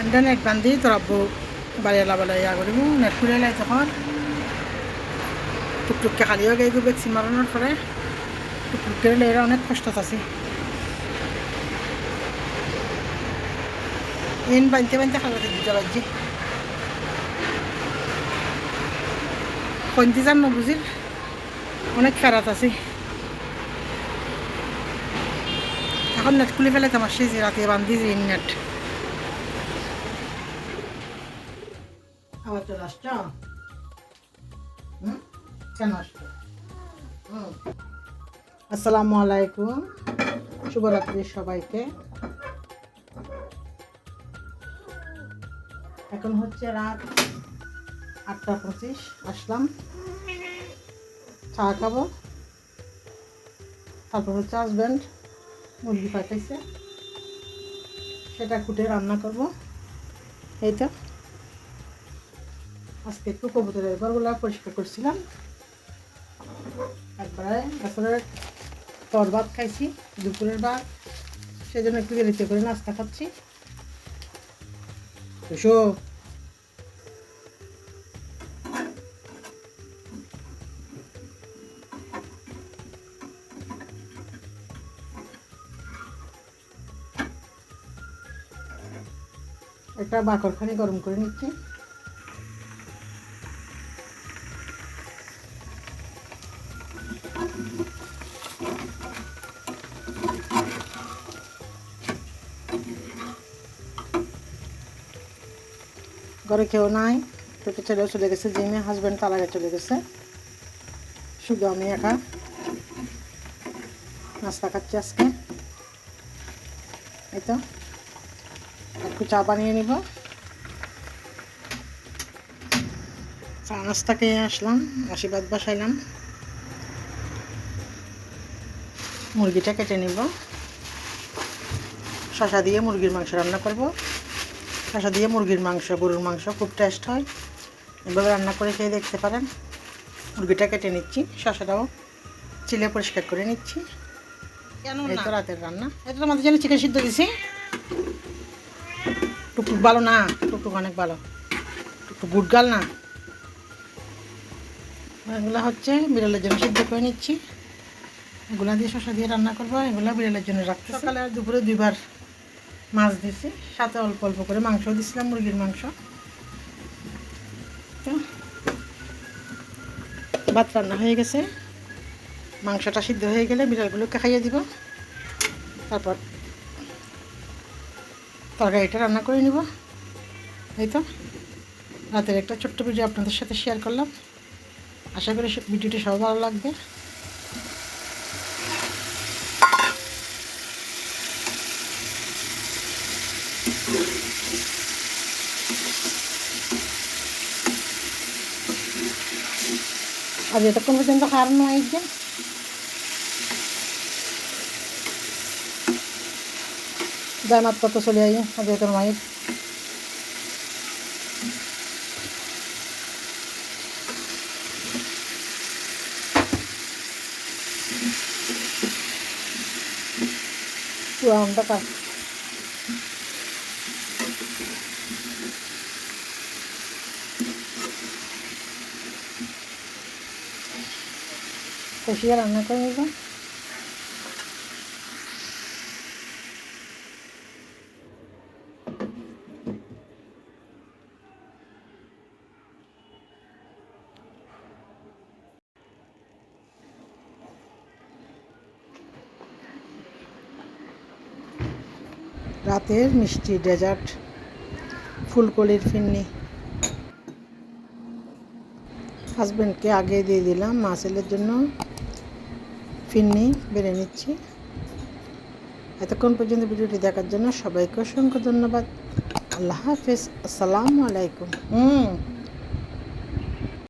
এনটা net বান্ধি তোর আব্বু বাড়িওয়ালা বলে ইয়া করিব নেট খুলে লাই তখন টুকটুককে খালিও গাই গো ভ্যাকসিন মারানোর পরে টুকটুক করে এরা অনেক কষ্ট আছে এন বানতে বানতে খালাতে দিতে পারছি কইতে যান না বুঝির অনেক ফেরাত আছে এখন নেট খুলে ফেলে তোমার সেই যে রাতে বান্ধি যে নেট আবার চলে আসছ কেন আসছো আসসালামু আলাইকুম শুভরাত্রি সবাইকে এখন হচ্ছে রাত 8:25 আসলাম চা খাবো তারপর হচ্ছে হাজব্যান্ড মুরগি পাঠাইছে সেটা কুটে রান্না করব এই তো আজকে একটু কবুতরের ঘরগুলো পরিষ্কার করছিলাম একবারে আসলে তর ভাত খাইছি দুপুরের ভাত সেজন্য একটু দেরিতে করে নাস্তা খাচ্ছি এসো একটা বাকরখানি গরম করে নিচ্ছি ঘরে কেউ নাই তোকে ছেলেও চলে গেছে জিমে হাজব্যান্ড তার আগে চলে গেছে শুধু আমি একা নাস্তা খাচ্ছি আজকে এই তো একটু চা বানিয়ে নিব চা নাস্তা খেয়ে আসলাম আশীর্বাদ বসাইলাম মুরগিটা কেটে নিব শসা দিয়ে মুরগির মাংস রান্না করব শসা দিয়ে মুরগির মাংস গরুর মাংস খুব টেস্ট হয় এভাবে রান্না করে খেয়ে দেখতে পারেন মুরগিটা কেটে নিচ্ছি শসাটাও চিলে পরিষ্কার করে নিচ্ছি এই তো রাতের রান্না এটা তোমাদের জন্য চিকেন সিদ্ধ দিছি টুকটুক ভালো না টুকটুক অনেক ভালো টুকটুক গুড়গাল না এগুলো হচ্ছে বিড়ালের জন্য সিদ্ধ করে নিচ্ছি এগুলা দিয়ে শসা দিয়ে রান্না করবো এগুলো বিড়ালের জন্য রাখতে সকালে আর দুপুরে দুইবার মাছ দিছি সাথে অল্প অল্প করে মাংস দিছিলাম মুরগির মাংস তো ভাত রান্না হয়ে গেছে মাংসটা সিদ্ধ হয়ে গেলে বিড়ালগুলোকে খাইয়ে দিব তারপর তরকারিটা রান্না করে নিব এই তো রাতের একটা ছোট্ট ভিডিও আপনাদের সাথে শেয়ার করলাম আশা করি ভিডিওটি সব ভালো লাগবে আর এতক্ষণ পর্যন্ত খাওয়ার নয় যে যাই মাত্র তো চলে আই আজকে তোর মায়ের পুরানটা কাজ কষিয়ে রান্না করে নেব রাতের মিষ্টি ডেজার্ট ফুলকলির ফিরনি হাজব্যান্ডকে আগে দিয়ে দিলাম মা ছেলের জন্য ফিরনি বেড়ে নিচ্ছি এতক্ষণ পর্যন্ত ভিডিওটি দেখার জন্য সবাইকে অসংখ্য ধন্যবাদ আল্লাহ হাফেজ আসসালামু আলাইকুম